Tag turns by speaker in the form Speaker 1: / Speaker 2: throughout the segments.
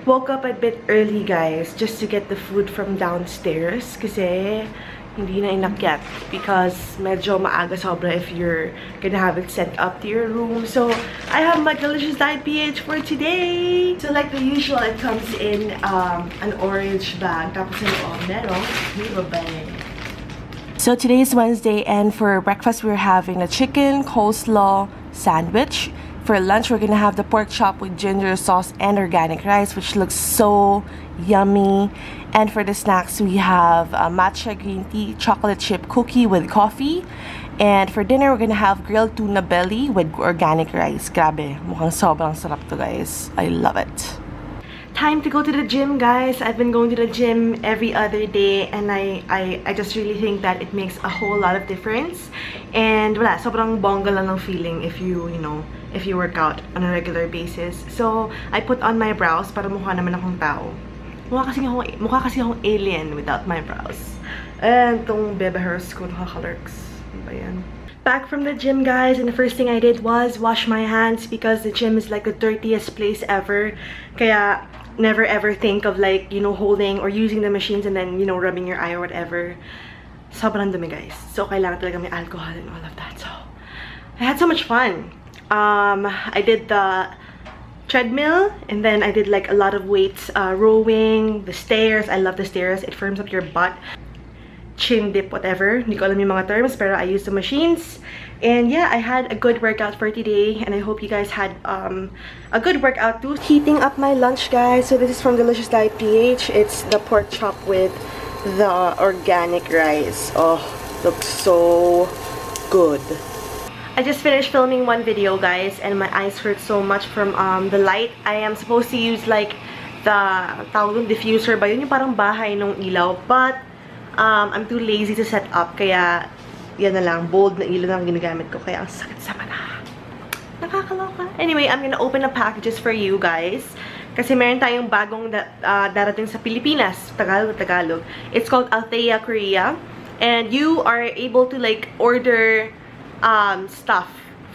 Speaker 1: woke up a bit early, guys, just to get the food from downstairs kasi hindi na inakyat because medyo maaga sobra if you're gonna have it sent up to your room. So I have my Delicious Diet PH for today. So like the usual, it comes in an orange bag. Tapos merong bibabay. So today is Wednesday, and for breakfast we're having a chicken coleslaw sandwich. For lunch, we're gonna have the pork chop with ginger sauce and organic rice, which looks so yummy. And for the snacks, we have a matcha green tea chocolate chip cookie with coffee. And for dinner, we're gonna have grilled tuna belly with organic rice. Grabe, mukhang sobrang sarap to, guys. I love it. Time to go to the gym, guys. I've been going to the gym every other day, and I just really think that it makes a whole lot of difference. And wala, sobrang bongga lang ng feeling if you work out on a regular basis. So I put on my brows para mukha naman akong tao. Mukha kasi akong alien without my brows. And tong bebe hairs ko nakakalurks. Ano ba yan? Back from the gym, guys, and the first thing I did was wash my hands because the gym is like the dirtiest place ever. Kaya never ever think of like, holding or using the machines and then, rubbing your eye or whatever. Sobrang dumi, guys. So kailangan talaga may alcohol and all of that. So I had so much fun. I did the treadmill, and then I did like a lot of weights, rowing, the stairs. I love the stairs. It firms up your butt. Chin dip, whatever. Hindi ko alam yung mga terms, pero I used the machines. And yeah, I had a good workout for today, and I hope you guys had a good workout too. Heating up my lunch, guys. So this is from Delicious Diet PH. It's the pork chop with the organic rice. Oh, looks so good. I just finished filming one video, guys, and my eyes hurt so much from the light. I am supposed to use like the tawag diffuser ba yun, yung parang bahay nung ilaw, but I'm too lazy to set up, kaya yan na lang, bold na ilaw lang ginagamit ko, kaya ang sakit sa mata. Nakakaloka. Anyway, I'm gonna open the packages for you guys kasi meron tayong bagong darating sa Pilipinas. Tagalog. It's called Althea Korea, and you are able to like order stuff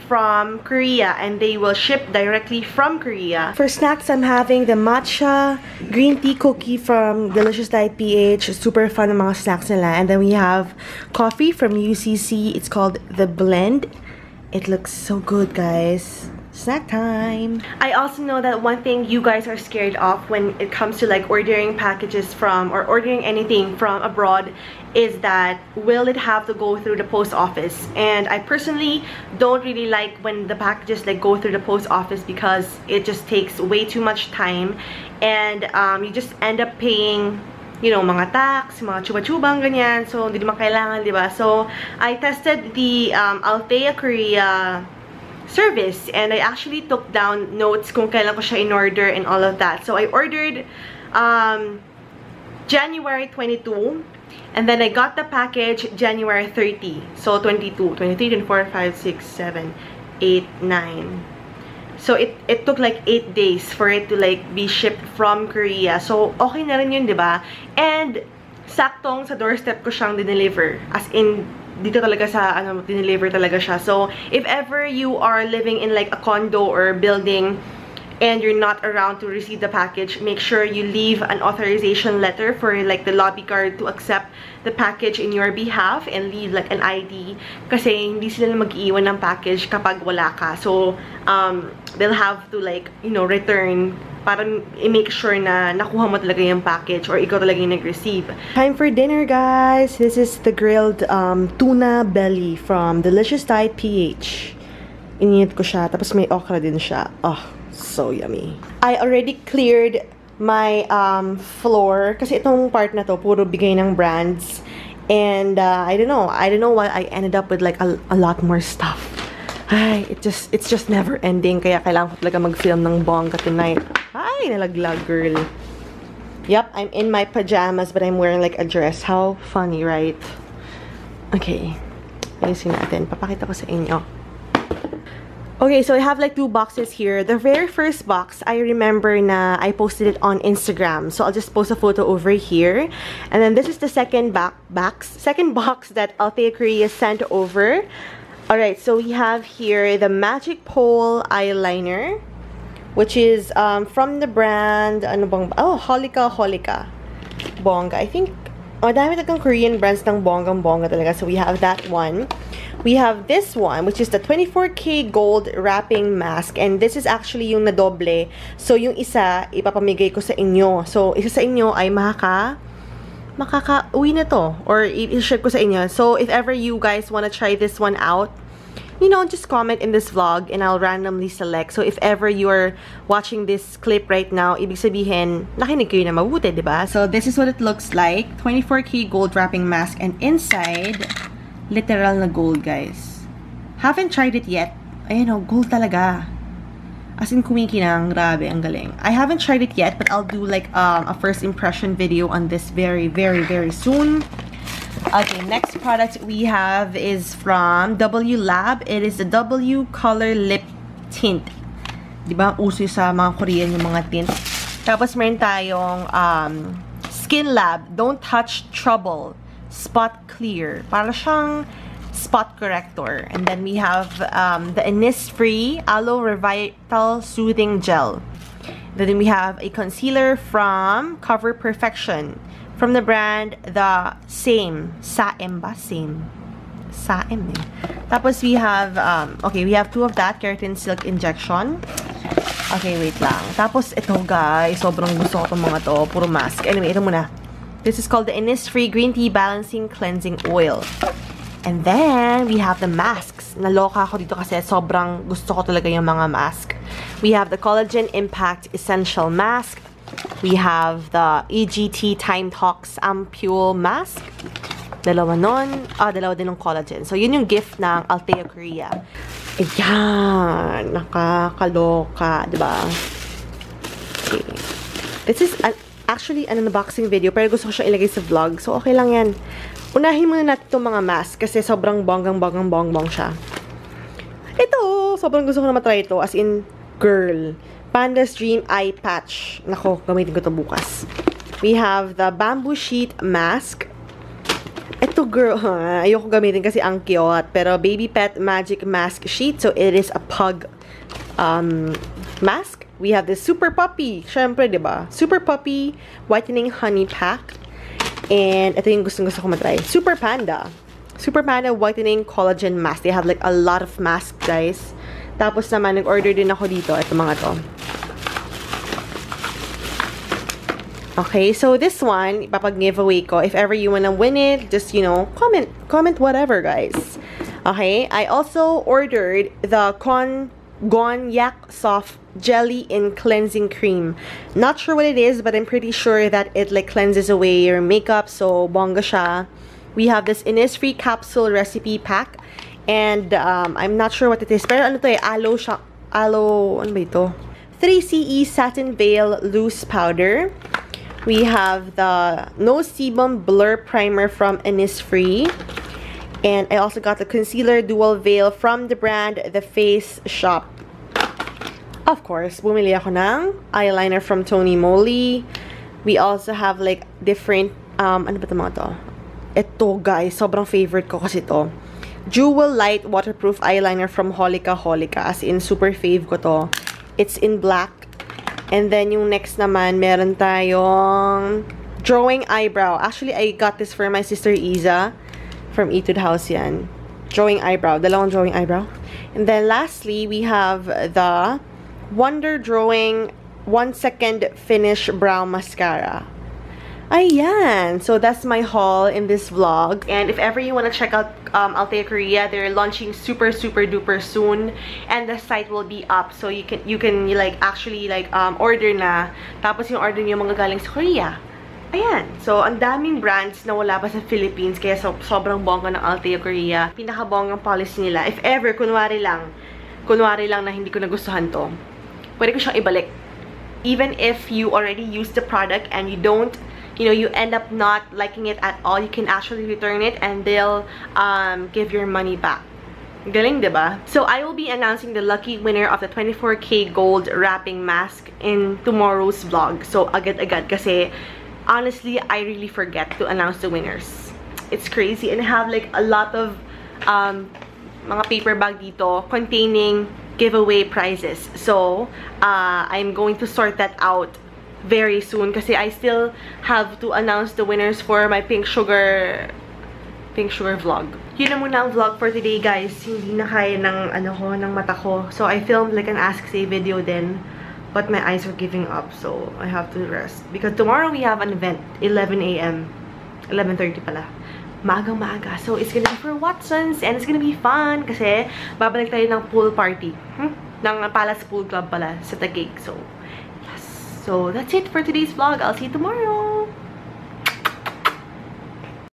Speaker 1: from Korea, and they will ship directly from Korea. For snacks, I'm having the matcha green tea cookie from Delicious Diet PH. Super fun ang mga snacks nila. And then we have coffee from UCC. It's called The Blend. It looks so good, guys. Snack time. I also know that one thing you guys are scared of when it comes to like ordering packages from or ordering anything from abroad is that will it have to go through the post office. And I personally don't really like when the packages like go through the post office because it just takes way too much time, and you just end up paying mga tax, mga chuba-chubang ganyan. So hindi naman kailangan, diba? So I tested the Althea Korea service, and I actually took down notes kung kailan ko siya in-order and all of that. So I ordered January 22, and then I got the package January 30. So 22, 23, 24, 5, 6, 7, 8, 9. So it took like 8 days for it to like be shipped from Korea. So okay na rin yun, diba? And saktong sa doorstep ko siyang dineliver. As in, dito talaga sa dineliver talaga siya. So if ever you are living in like a condo or building and you're not around to receive the package, make sure you leave an authorization letter for like the lobby guard to accept the package in your behalf, and leave like an ID kasi hindi sila mag-iwan ng package kapag wala ka. So they'll have to like return para i-make sure na nakuha mo talaga yung package or ikaw talaga yung nag-receive. Time for dinner, guys. This is the grilled tuna belly from Delicious Diet PH. Ininit ko siya, tapos may okra din siya. Oh, so yummy. I already cleared my floor kasi itong part na to puro bigay ng brands, and I don't know why I ended up with like a lot more stuff. Ay, it's just never ending, kaya kailangan ko talaga mag-film ng bongga tonight. Ay, nalaglag, girl. Yep, I'm in my pajamas but I'm wearing like a dress. How funny, right? Okay, ayusin natin. Papakita ko sa inyo. Okay, so I have like 2 boxes here. The very first box, I remember na I posted it on Instagram. So I'll just post a photo over here. And then this is the second box that Althea Korea sent over. Alright, so we have here the Magic Pole eyeliner
Speaker 2: which is from the brand, ano bang, oh, Holika. Bongga. I think, madami talagang Korean brands ng bonggang-bongga talaga. So we have that one. We have this one, which is the 24K gold wrapping mask. And this is actually yung nadoble. So yung isa, ipapamigay ko sa inyo. So isa sa inyo ay makaka-uwi na to. Or i-share ko sa inyo. So if ever you guys wanna try this one out, you know, just comment in this vlog and I'll randomly select. So if ever you're watching this clip right now, ibig sabihin, nakinig kayo na mabuti, diba? So this is what it looks like. 24K gold wrapping mask, and inside, literal na gold, guys. Haven't tried it yet. Ayan o, gold talaga. As in, kumikinang. Grabe, ang galing. I haven't tried it yet, but I'll do like a first impression video on this very, very, very soon. Okay, next product we have is from W Lab. It is the W Color Lip Tint. Diba? Uso sa mga Korean yung mga tint. Tapos meron tayong Skin Lab Don't Touch Trouble Spot Clear. Para siyang spot corrector. And then we have the Innisfree Aloe Revital Soothing Gel. Then we have a concealer from Cover Perfection. From the brand, the Same. Saem ba? Same. Saem eh. Tapos we have, okay, we have two of that. Keratin Silk Injection. Okay, wait lang. Tapos ito guys, sobrang gusto ko itong mga to. Puro mask. Anyway, ito muna. This is called the Innisfree Green Tea Balancing Cleansing Oil. And then, we have the masks. Naloka ako dito kasi sobrang gusto ko talaga yung mga mask. We have the Collagen Impact Essential Mask. We have the EGT Time Talks Ampule Mask. Dalawa nun. Dalawa din ng collagen. So, yun yung gift ng Altea Korea. Ayan. Nakakaloka. Diba? Okay. This is actually an unboxing video, pero gusto ko siya ilagay sa vlog. So, okay lang yan. Unahin muna natin itong mga mask kasi sobrang bonggang siya. Ito, sobrang gusto ko na matry ito. As in, girl. Panda's Dream Eye Patch. Nako, gamitin ko ito bukas. We have the Bamboo Sheet Mask. Ito, girl. Ayoko gamitin kasi ang cute. Pero Baby Pet Magic Mask Sheet. So, it is a pug mask. We have the Super Puppy. Syempre, diba? Super Puppy Whitening Honey Pack. And ito yung gusto ko matry. Super Panda. Super Panda Whitening Collagen Mask. They have like a lot of masks, guys. Tapos naman, nag-order din ako dito. Ito mga to. Okay, so this one, ipapag-giveaway ko. If ever you wanna win it, just, you know, comment whatever, guys. Okay, I also ordered the Gonyak Soft Jelly in Cleansing Cream. Not sure what it is, but I'm pretty sure that it like cleanses away your makeup. So, bongga siya. We have this Innisfree Capsule Recipe Pack. And, I'm not sure what it is. Pero ano to eh, aloe siya. Aloe, ano ba ito? 3CE Satin Veil Loose Powder. We have the No Sebum Blur Primer from Innisfree. And I also got the Concealer Dual Veil from the brand The Face Shop. Of course, bumili ako ng eyeliner from Tony Moly. We also have like different, ano ba ito mga to? Ito guys, sobrang favorite ko kasi ito. Jewel Light Waterproof Eyeliner from Holika. As in, super fave ko to. It's in black. And then, yung next naman, meron tayong Drawing Eyebrow. Actually, I got this for my sister Iza from Etude House yan. Drawing Eyebrow. Dalawang Drawing Eyebrow. And then, lastly, we have the Wonder Drawing 1 Second Finish Brow Mascara. Ayan. So, that's my haul in this vlog. And if ever you want to check out Altea Korea, they're launching super duper soon. And the site will be up. So, you can like, actually, like, order na. Tapos yung order niyo mga galing sa Korea. Ayan. So, ang daming brands na wala pa sa Philippines. Kaya sobrang bongga ng Altea Korea. Pinakabonggang policy nila. If ever, kunwari lang na hindi ko nagustuhan to, pwede ko siyang ibalik. Even if you already used the product and you don't, you know, you end up not liking it at all, you can actually return it and they'll give your money back. Galing, diba? So, I will be announcing the lucky winner of the 24K gold wrapping mask in tomorrow's vlog. So, agad-agad kasi, honestly, I really forget to announce the winners. It's crazy. And I have like a lot of mga paper bag dito containing giveaway prizes. So, I'm going to sort that out very soon kasi I still have to announce the winners for my pink sugar vlog. Yun na muna ang vlog for today, guys. Hindi na kaya ng ng mata ko. So I filmed like an Ask Say video then, but my eyes are giving up, so I have to rest because tomorrow we have an event 11 a.m. 11:30 pala. Maagang-maaga. So it's gonna be for Watsons and it's gonna be fun kasi babalik tayo ng pool party. Ng Palace Pool Club pala sa Taguig. So, yes. So that's it for today's vlog. I'll see you tomorrow.